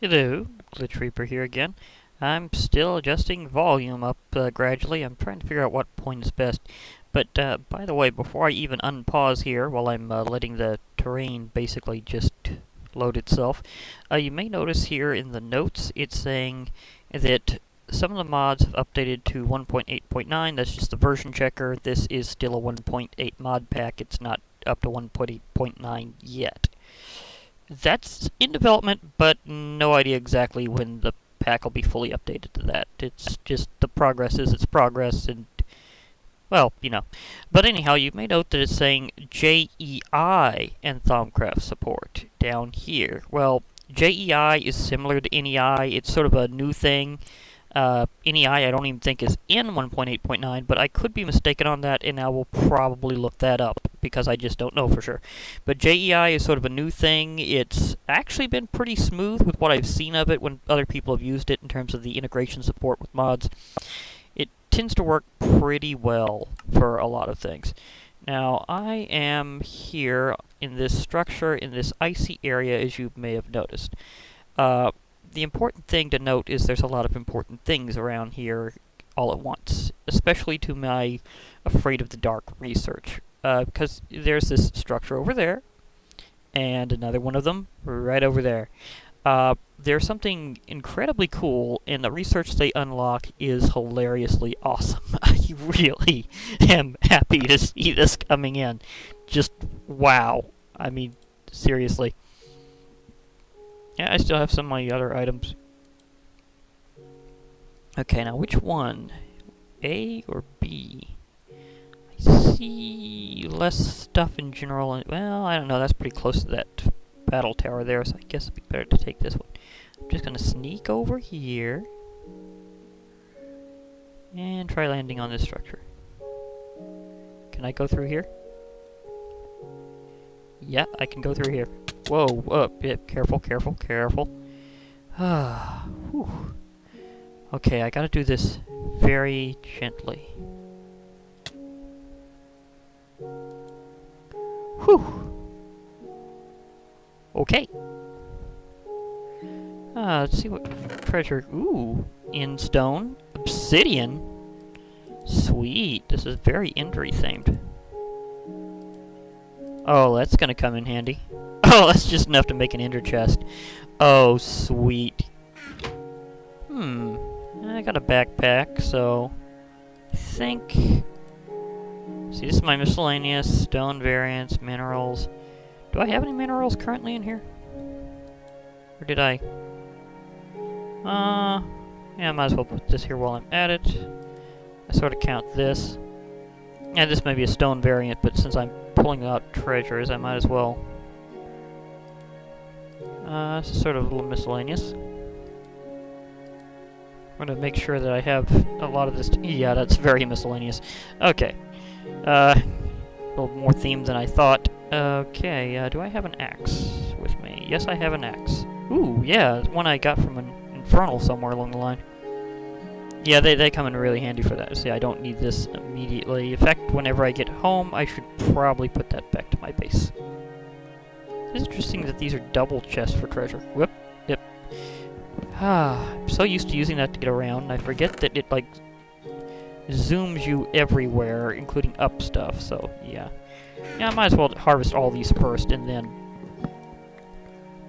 Hello, Glitch Reaper here again. I'm still adjusting volume up gradually. I'm trying to figure out what point is best. But by the way, before I even unpause here, while I'm letting the terrain basically just load itself, you may notice here in the notes it's saying that some of the mods have updated to 1.8.9. That's just the version checker. This is still a 1.8 mod pack. It's not up to 1.8.9 yet. That's in development, but no idea exactly when the pack will be fully updated to that. It's just the progress is its progress, and, well, you know. But anyhow, you may note that it's saying JEI and Thaumcraft support down here. Well, JEI is similar to NEI. It's sort of a new thing. NEI I don't even think is in 1.8.9, but I could be mistaken on that, and I will probably look that up, because I just don't know for sure. But JEI is sort of a new thing. It's actually been pretty smooth with what I've seen of it when other people have used it in terms of the integration support with mods. It tends to work pretty well for a lot of things. Now, I am here in this structure, in this icy area, as you may have noticed. The important thing to note is there's a lot of important things around here all at once, especially to my afraid of the dark research. Because there's this structure over there, and another one of them right over there. There's something incredibly cool, and the research they unlock is hilariously awesome. I really am happy to see this coming in. Just wow. I mean, seriously. Yeah, I still have some of my other items. Okay, now which one? A or B? I see less stuff in general. Well, I don't know. That's pretty close to that battle tower there, so I guess it'd be better to take this one. I'm just gonna sneak over here and try landing on this structure. Can I go through here? Yeah, I can go through here. Whoa, whoa, yeah, careful, careful, careful. Whew. Okay, I gotta do this very gently. Whew. Okay. Let's see what treasure. Ooh, in stone, obsidian. Sweet. This is very Ender-y themed. Oh, that's gonna come in handy. Oh, that's just enough to make an ender chest. Oh, sweet. I got a backpack, so I think... See, this is my miscellaneous, stone variants, minerals. Do I have any minerals currently in here? Or did I? Yeah, I might as well put this here while I'm at it. I sort of count this. Yeah, this may be a stone variant, but since I'm pulling out treasures, I might as well. This is sort of a little miscellaneous. I'm gonna make sure that I have a lot of this. Yeah, that's very miscellaneous. Okay. A little more themed than I thought. Okay, do I have an axe with me? Yes, I have an axe. Ooh, yeah, one I got from an infernal somewhere along the line. Yeah, they come in really handy for that. See, I don't need this immediately. In fact, whenever I get home, I should probably put that back to my base. It's interesting that these are double chests for treasure. Whoop. Yep. I'm so used to using that to get around, I forget that it, like, zooms you everywhere, including up stuff, so, yeah. Yeah, I might as well harvest all these first, and then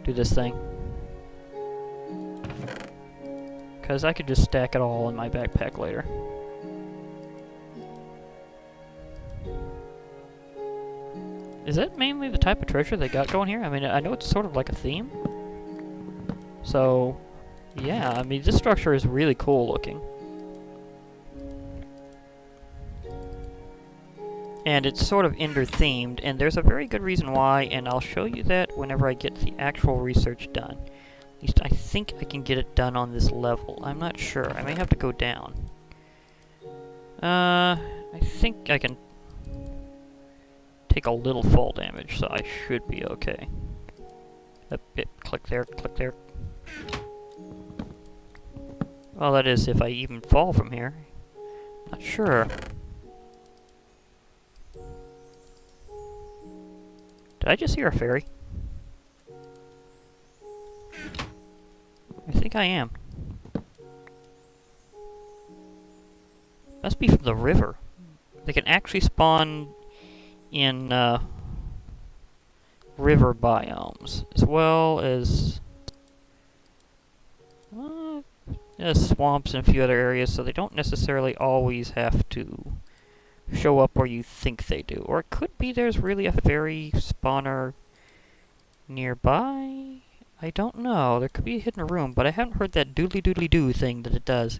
do this thing. Because I could just stack it all in my backpack later. Is that mainly the type of treasure they got going here? I mean, I know it's sort of like a theme. So, yeah, I mean, this structure is really cool looking. And it's sort of Ender-themed, and there's a very good reason why, and I'll show you that whenever I get the actual research done. At least I think I can get it done on this level. I'm not sure. I may have to go down. I think I can take a little fall damage, so I should be okay. Click there, click there. Well, that is if I even fall from here. Not sure. Did I just hear a fairy? I think I am. Must be from the river. They can actually spawn in river biomes, as well as swamps and a few other areas, so they don't necessarily always have to show up where you think they do. Or it could be there's really a fairy spawner nearby? I don't know. There could be a hidden room, but I haven't heard that doodly-doodly-doo thing that it does.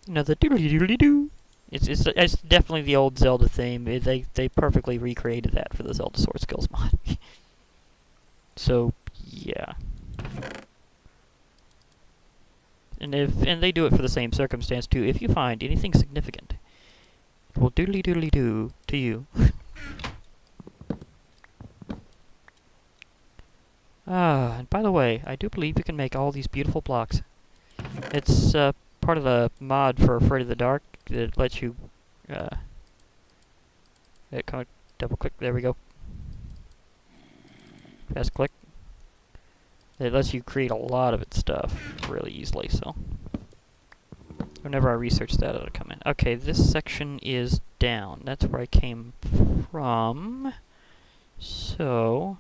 You know, the doodly-doodly-doo. It's definitely the old Zelda theme. They perfectly recreated that for the Zelda Sword Skills mod. So, yeah. And they do it for the same circumstance too. If you find anything significant, it will doodly doodly doo to you. And by the way, I do believe you can make all these beautiful blocks. It's part of the mod for Afraid of the Dark that lets you double click. There we go. Fast click. It lets you create a lot of its stuff really easily, so whenever I research that, it'll come in. Okay, this section is down. That's where I came from. So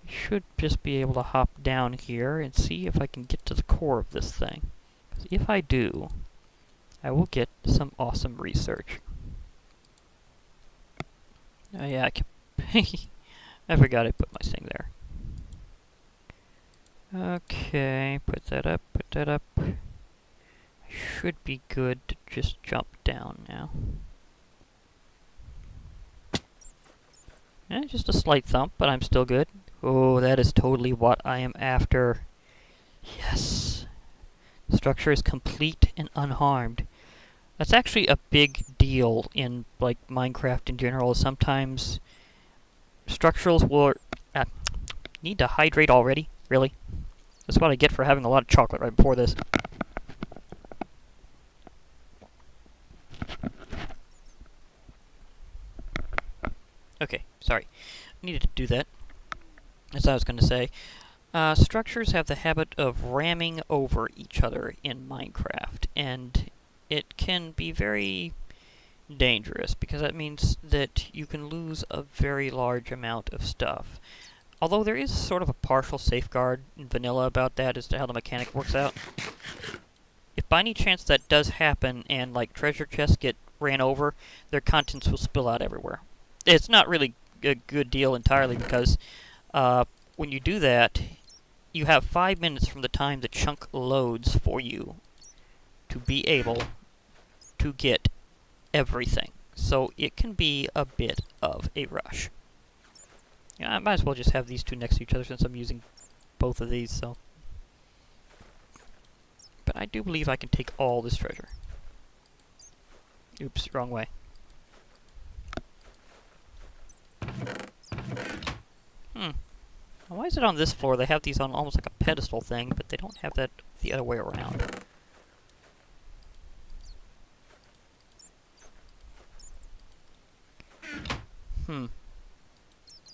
I should just be able to hop down here and see if I can get to the core of this thing. 'Cause if I do, I will get some awesome research. Oh yeah, I forgot I put my thing there. Okay, put that up, put that up. I should be good to just jump down now. Just a slight thump, but I'm still good. Oh, that is totally what I am after. Yes! The structure is complete and unharmed. That's actually a big deal in, like, Minecraft in general. Sometimes structurals will... need to hydrate already? Really? That's what I get for having a lot of chocolate right before this. Okay, sorry. I needed to do that. As I was going to say, structures have the habit of ramming over each other in Minecraft, and it can be very dangerous, because that means that you can lose a very large amount of stuff. Although there is sort of a partial safeguard in vanilla about that as to how the mechanic works out. If by any chance that does happen and, like, treasure chests get ran over, their contents will spill out everywhere. It's not really a good deal entirely because when you do that, you have 5 minutes from the time the chunk loads for you to be able to get everything. So it can be a bit of a rush. Yeah, I might as well just have these two next to each other since I'm using both of these, so. But I do believe I can take all this treasure. Oops, wrong way. Why is it on this floor? They have these on almost like a pedestal thing, but they don't have that the other way around.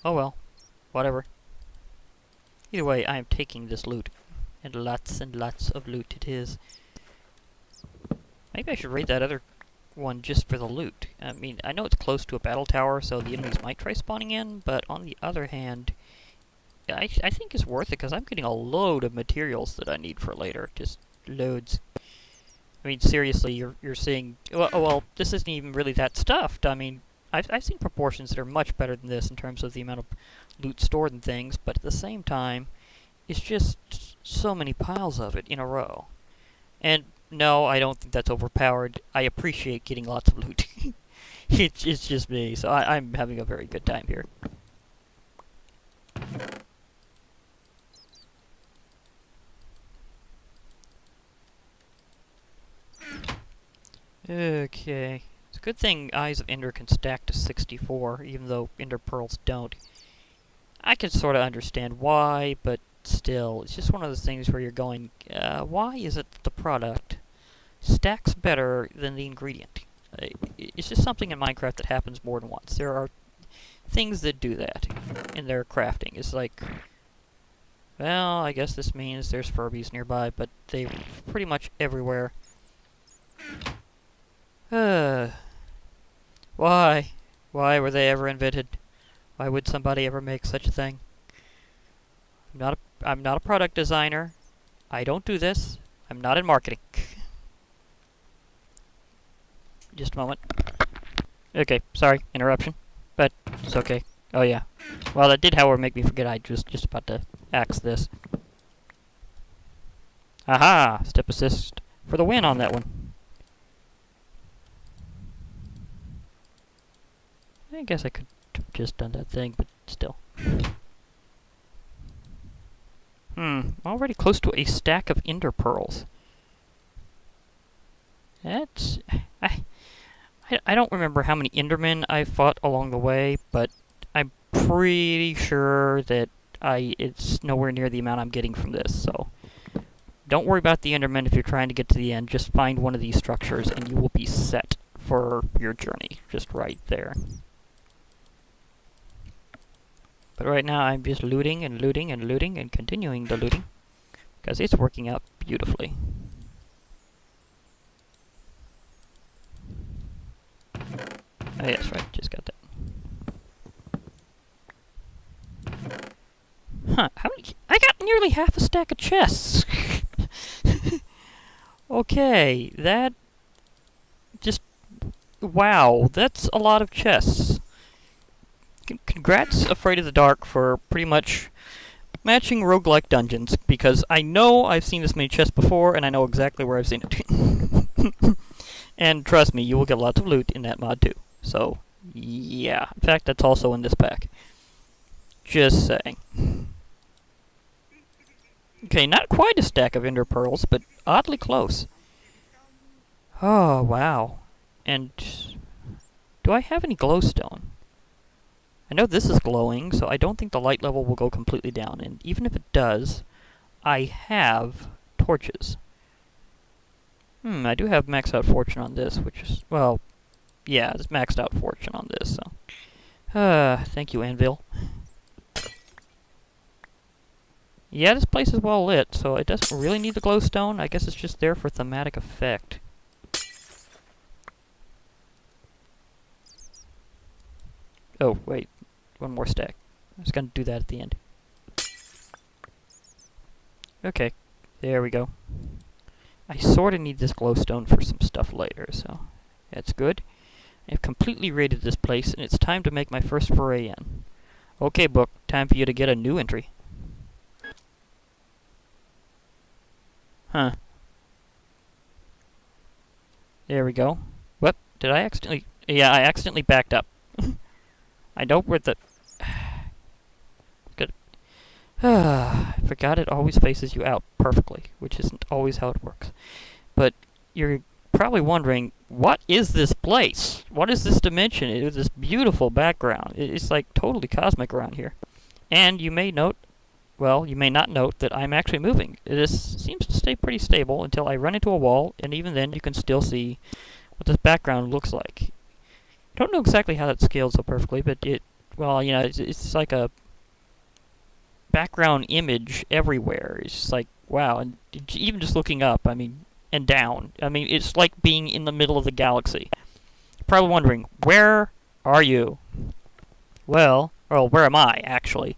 Oh well. Whatever. Either way, I am taking this loot. And lots of loot it is. Maybe I should raid that other one just for the loot. I mean, I know it's close to a battle tower, so the enemies might try spawning in, but on the other hand, I think it's worth it, because I'm getting a load of materials that I need for later. Just loads. I mean, seriously, you're seeing... Well, this isn't even really that stuffed. I mean, I've seen proportions that are much better than this in terms of the amount of loot stored and things, but at the same time, it's just so many piles of it in a row. And no, I don't think that's overpowered. I appreciate getting lots of loot. It's just me, so I'm having a very good time here. Okay. It's a good thing Eyes of Ender can stack to 64, even though Ender Pearls don't. I can sort of understand why, but still, it's just one of those things where you're going, why is it that the product stacks better than the ingredient? It's just something in Minecraft that happens more than once. There are things that do that in their crafting. It's like, Well, I guess this means there's Furbies nearby, but they're pretty much everywhere. Why? Why were they ever invented? Why would somebody ever make such a thing? I'm not a product designer. I don't do this. I'm not in marketing. Just a moment. Okay, sorry, interruption. But it's okay. Oh yeah. Well, that did, however, make me forget I was just about to axe this. Aha! Step assist for the win on that one. I guess I could have just done that thing, but still. Already close to a stack of ender pearls. That's... I don't remember how many endermen I fought along the way, but I'm pretty sure that it's nowhere near the amount I'm getting from this, so... Don't worry about the endermen if you're trying to get to the end. Just find one of these structures and you will be set for your journey. Just right there. But right now I'm just looting and looting and looting and continuing the looting. Because it's working out beautifully. Oh yes, right, just got that. Huh, how many? I got nearly half a stack of chests! Okay, that... just... wow, that's a lot of chests. Congrats, Afraid of the Dark, for pretty much matching roguelike dungeons, because I know I've seen this many chests before, and I know exactly where I've seen it. And trust me, you will get lots of loot in that mod too. So, yeah. In fact, that's also in this pack. Just saying. Okay, not quite a stack of ender pearls, but oddly close. Oh, wow. And do I have any glowstone? I know this is glowing, so I don't think the light level will go completely down. And even if it does, I have torches. I do have maxed out fortune on this, which is, well, yeah, it's maxed out fortune on this, so. Thank you, Anvil. Yeah, this place is well lit, so it doesn't really need the glowstone. I guess it's just there for thematic effect. Oh, wait. One more stack. I was gonna do that at the end. Okay. There we go. I sorta need this glowstone for some stuff later, so that's good. I've completely raided this place, and it's time to make my first foray in. Okay, book. Time for you to get a new entry. Huh. There we go. What? Did I accidentally... Yeah, I accidentally backed up. I know where the... Good. I forgot it always faces you out perfectly, which isn't always how it works. But you're probably wondering, what is this place? What is this dimension? It is this beautiful background. It's like totally cosmic around here. And you may note... Well, you may not note that I'm actually moving. This seems to stay pretty stable until I run into a wall, and even then you can still see what this background looks like. I don't know exactly how that scaled so perfectly, but well, you know, it's like a background image everywhere. It's just like, wow, and even just looking up, I mean, and down. I mean, it's like being in the middle of the galaxy. You're probably wondering, where are you? Well, where am I, actually?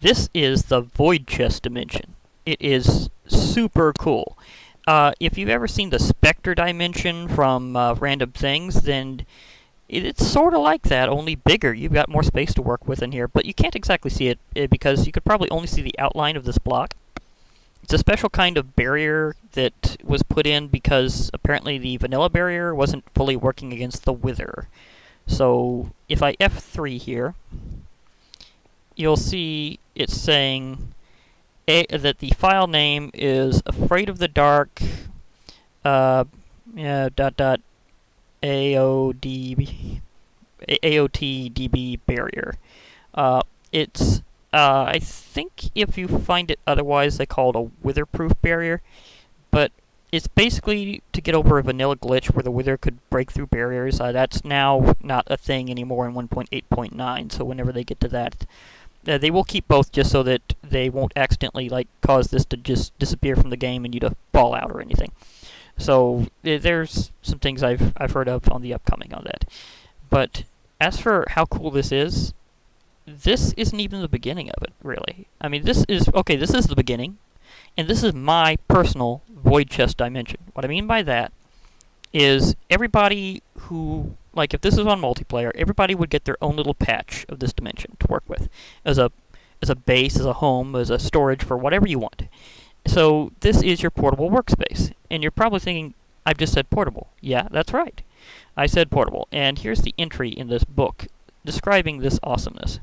This is the Void Chest dimension. It is super cool. If you've ever seen the Spectre dimension from Random Things, then it's sort of like that, only bigger. You've got more space to work with in here, but you can't exactly see it because you could probably only see the outline of this block. It's a special kind of barrier that was put in because apparently the vanilla barrier wasn't fully working against the Wither. So if I F3 here, you'll see it's saying that the file name is Afraid of the Dark, AOTDB barrier. It's, I think if you find it otherwise, they call it a wither-proof barrier, but it's basically to get over a vanilla glitch where the Wither could break through barriers. That's now not a thing anymore in 1.8.9, so whenever they get to that, they will keep both just so that they won't accidentally like cause this to just disappear from the game and you to fall out or anything. So there's some things I've heard of on the upcoming on that. But as for how cool this is isn't even the beginning of it, really. I mean, this is the beginning, and this is my personal void chest dimension. What I mean by that is everybody who, like, if this is on multiplayer, everybody would get their own little patch of this dimension to work with, as a base, as a home, as a storage for whatever you want. So this is your portable workspace, and you're probably thinking, I've just said portable. Yeah, that's right. I said portable, and here's the entry in this book describing this awesomeness.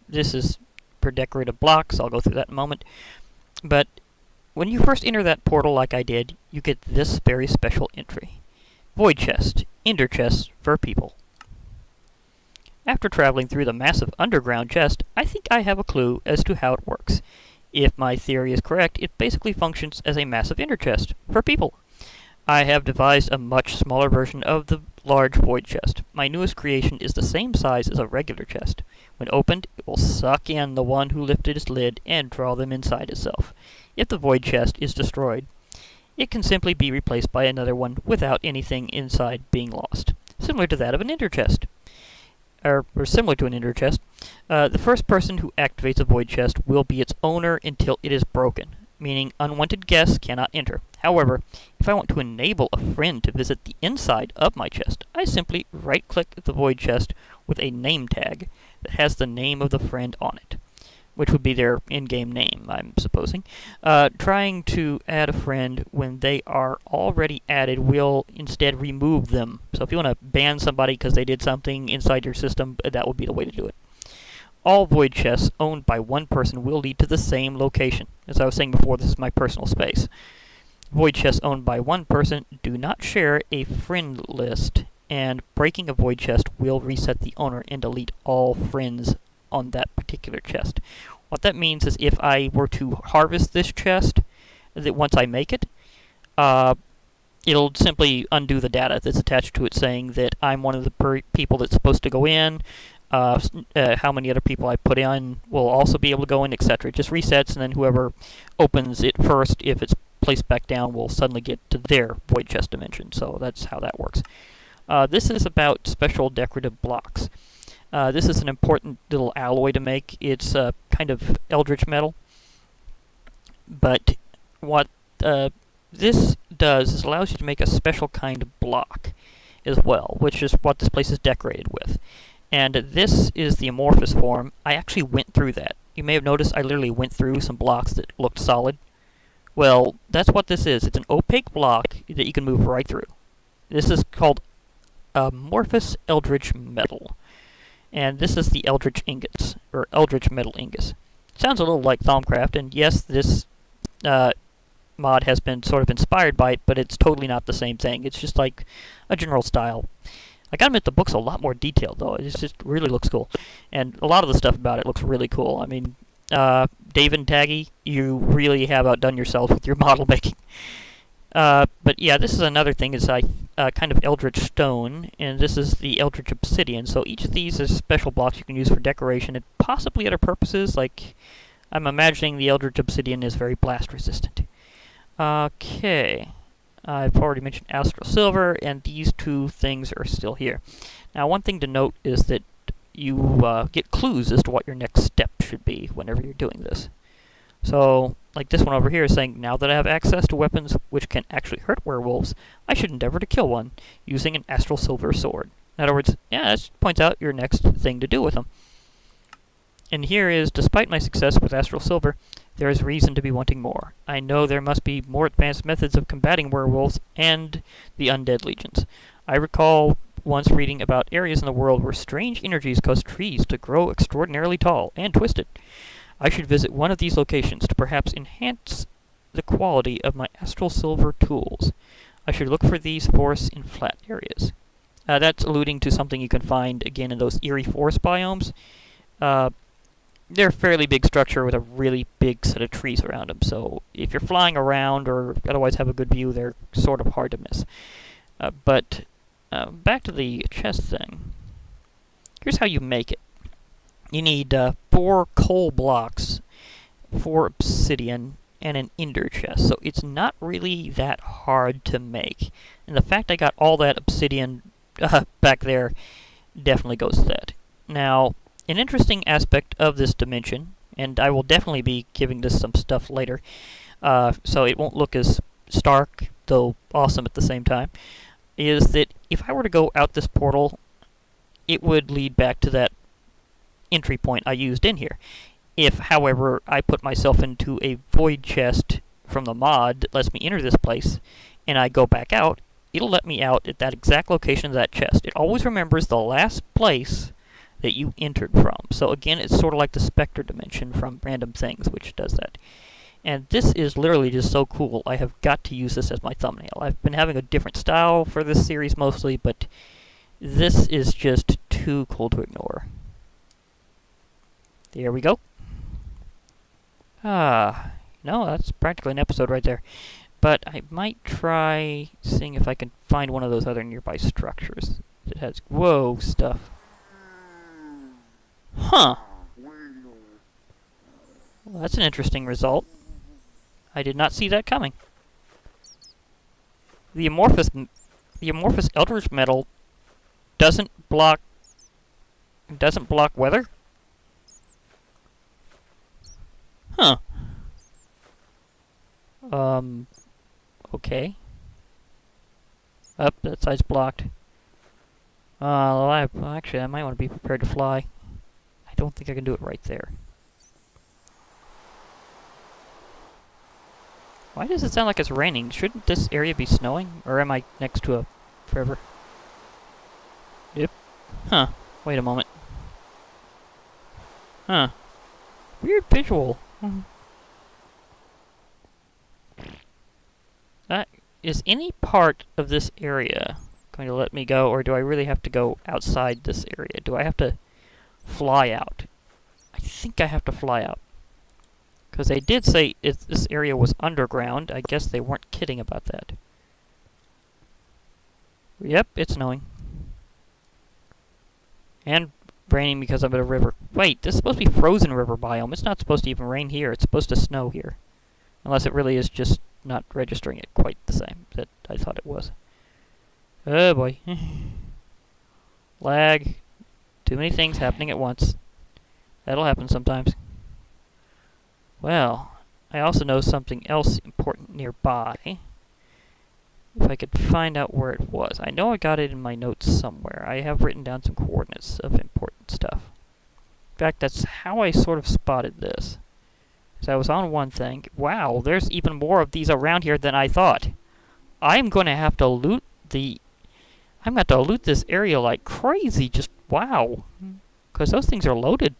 This is for decorative blocks. I'll go through that in a moment. But when you first enter that portal like I did, you get this very special entry. Void chest, ender chest for people. After traveling through the massive underground chest, I think I have a clue as to how it works. If my theory is correct, it basically functions as a massive ender chest for people. I have devised a much smaller version of the large void chest. My newest creation is the same size as a regular chest. When opened, it will suck in the one who lifted its lid and draw them inside itself. If the void chest is destroyed, it can simply be replaced by another one without anything inside being lost. Similar to that of an ender chest. Or similar to an ender chest, the first person who activates a void chest will be its owner until it is broken, meaning unwanted guests cannot enter. However, if I want to enable a friend to visit the inside of my chest, I simply right-click the void chest with a name tag that has the name of the friend on it, which would be their in-game name, I'm supposing. Trying to add a friend when they are already added will instead remove them. So if you want to ban somebody because they did something inside your system, that would be the way to do it. All void chests owned by one person will lead to the same location. As I was saying before, this is my personal space. Void chests owned by one person do not share a friend list, and breaking a void chest will reset the owner and delete all friends on that particular chest. What that means is if I were to harvest this chest, that once I make it, it'll simply undo the data that's attached to it saying that I'm one of the people that's supposed to go in, how many other people I put in will also be able to go in, etc. It just resets, and then whoever opens it first, if it's placed back down, will suddenly get to their void chest dimension. So that's how that works. This is about special decorative blocks. This is an important little alloy to make. It's kind of eldritch metal. But what this does is allows you to make a special kind of block as well, which is what this place is decorated with. And this is the amorphous form. I actually went through that. You may have noticed I literally went through some blocks that looked solid. Well, that's what this is. It's an opaque block that you can move right through. This is called amorphous eldritch metal. And this is the eldritch ingots, or eldritch metal ingots. Sounds a little like Thaumcraft, and yes, this mod has been sort of inspired by it, but it's totally not the same thing. It's just like a general style. I gotta admit, the book's a lot more detailed, though. It just really looks cool. And a lot of the stuff about it looks really cool. I mean, Dave and Taggy, you really have outdone yourself with your model making. But yeah, this is another thing, is kind of eldritch stone, and this is the eldritch obsidian. So each of these is special blocks you can use for decoration and possibly other purposes, like I'm imagining the eldritch obsidian is very blast resistant. Okay, I've already mentioned astral silver, and these two things are still here. Now, one thing to note is that you get clues as to what your next step should be whenever you're doing this. So, like this one over here is saying, now that I have access to weapons which can actually hurt werewolves, I should endeavor to kill one using an astral silver sword. In other words, yeah, this points out your next thing to do with them. And here is, despite my success with astral silver, there is reason to be wanting more. I know there must be more advanced methods of combating werewolves and the undead legions. I recall once reading about areas in the world where strange energies cause trees to grow extraordinarily tall and twisted. I should visit one of these locations to perhaps enhance the quality of my astral silver tools. I should look for these forests in flat areas. That's alluding to something you can find, again, in those eerie forest biomes. They're a fairly big structure with a really big set of trees around them, so if you're flying around or otherwise have a good view, they're sort of hard to miss. But back to the chest thing. Here's how you make it. You need 4 coal blocks, 4 obsidian, and an ender chest. So it's not really that hard to make. And the fact I got all that obsidian back there definitely goes to that. Now, an interesting aspect of this dimension, and I will definitely be giving this some stuff later, so it won't look as stark, though awesome at the same time, is that if I were to go out this portal, it would lead back to that entry point I used in here. If, however, I put myself into a void chest from the mod that lets me enter this place, and I go back out, it'll let me out at that exact location of that chest. It always remembers the last place that you entered from. So again, it's sort of like the Spectre dimension from Random Things, which does that. And this is literally just so cool. I have got to use this as my thumbnail. I've been having a different style for this series mostly, but this is just too cool to ignore. There we go. No, that's practically an episode right there. But I might try seeing if I can find one of those other nearby structures that has, whoa, stuff. Huh. Well, that's an interesting result. I did not see that coming. The amorphous eldritch metal doesn't block weather? Huh. Okay. Up, that side's blocked. Actually, I might want to be prepared to fly. I don't think I can do it right there. Why does it sound like it's raining? Shouldn't this area be snowing? Or am I next to a river? Yep. Huh. Wait a moment. Huh. Weird visual. Is any part of this area going to let me go, or do I really have to go outside this area? Do I have to fly out? I think I have to fly out. Because they did say this area was underground. I guess they weren't kidding about that. Yep, it's snowing. And raining because I'm at a river. Wait, this is supposed to be frozen river biome. It's not supposed to even rain here. It's supposed to snow here. Unless it really is just not registering it quite the same that I thought it was. Oh boy. Lag. Too many things happening at once. That'll happen sometimes. Well, I also know something else important nearby. If I could find out where it was. I know I got it in my notes somewhere. I have written down some coordinates of important stuff. In fact, that's how I sort of spotted this. So I was on one thing. Wow, there's even more of these around here than I thought. I'm going to have to loot this area like crazy. Just wow. Because those things are loaded.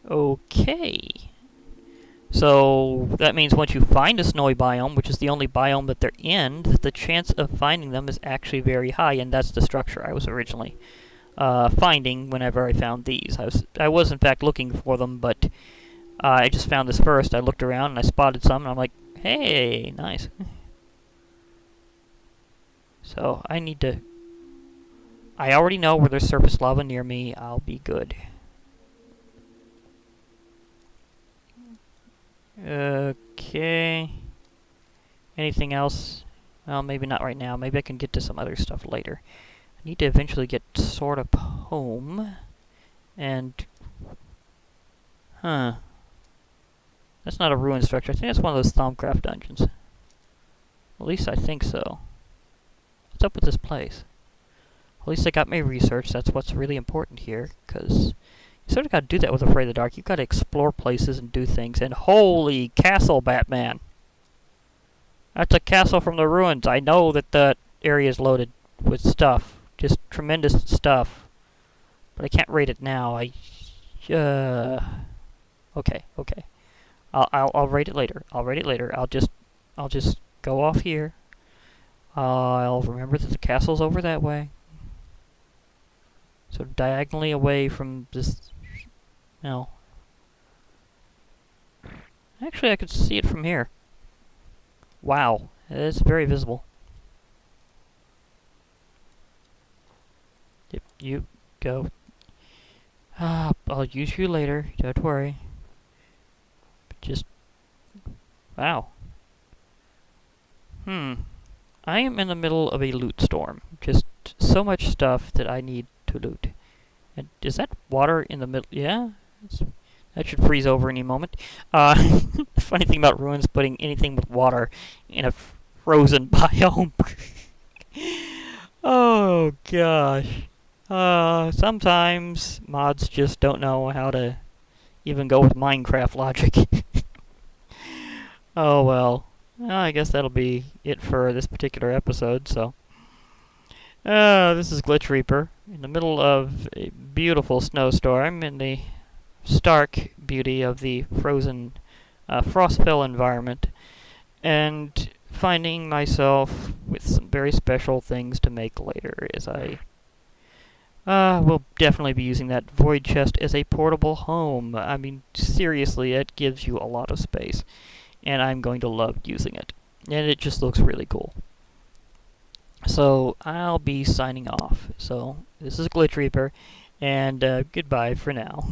Okay. So that means once you find a snowy biome, which is the only biome that they're in, the chance of finding them is actually very high, and that's the structure I was originally finding whenever I found these. I was in fact looking for them, but I just found this first. I looked around and I spotted some, and I'm like, hey, nice. So I need to... I already know where there's surface lava near me. I'll be good. Okay. Anything else? Well, maybe not right now. Maybe I can get to some other stuff later. I need to eventually get sort of home. And... Huh. That's not a ruin structure. I think that's one of those Thaumcraft dungeons. At least I think so. What's up with this place? At least I got my research. That's what's really important here, because... You sort of got to do that with Afraid of the Dark. You've got to explore places and do things. And holy castle, Batman! That's a castle from the ruins. I know that the area is loaded with stuff. Just tremendous stuff. But I can't rate it now. Okay. I'll rate it later. I'll just go off here. I'll remember that the castle's over that way. So diagonally away from this... No. Actually, I could see it from here. Wow. It's very visible. Yep, you go. I'll use you later, don't worry. Just, wow. I am in the middle of a loot storm. Just so much stuff that I need to loot. And is that water in the middle? Yeah? That should freeze over any moment. The funny thing about ruins, putting anything with water in a frozen biome. Oh, gosh. Sometimes mods just don't know how to even go with Minecraft logic. Oh, well. I guess that'll be it for this particular episode, so. This is Glitch Reaper, in the middle of a beautiful snowstorm, in the stark beauty of the frozen Frostfell environment, and finding myself with some very special things to make later, as I will definitely be using that void chest as a portable home. I mean, seriously, it gives you a lot of space, and I'm going to love using it. And it just looks really cool. So, I'll be signing off. So, this is Glitch Reaper, and goodbye for now.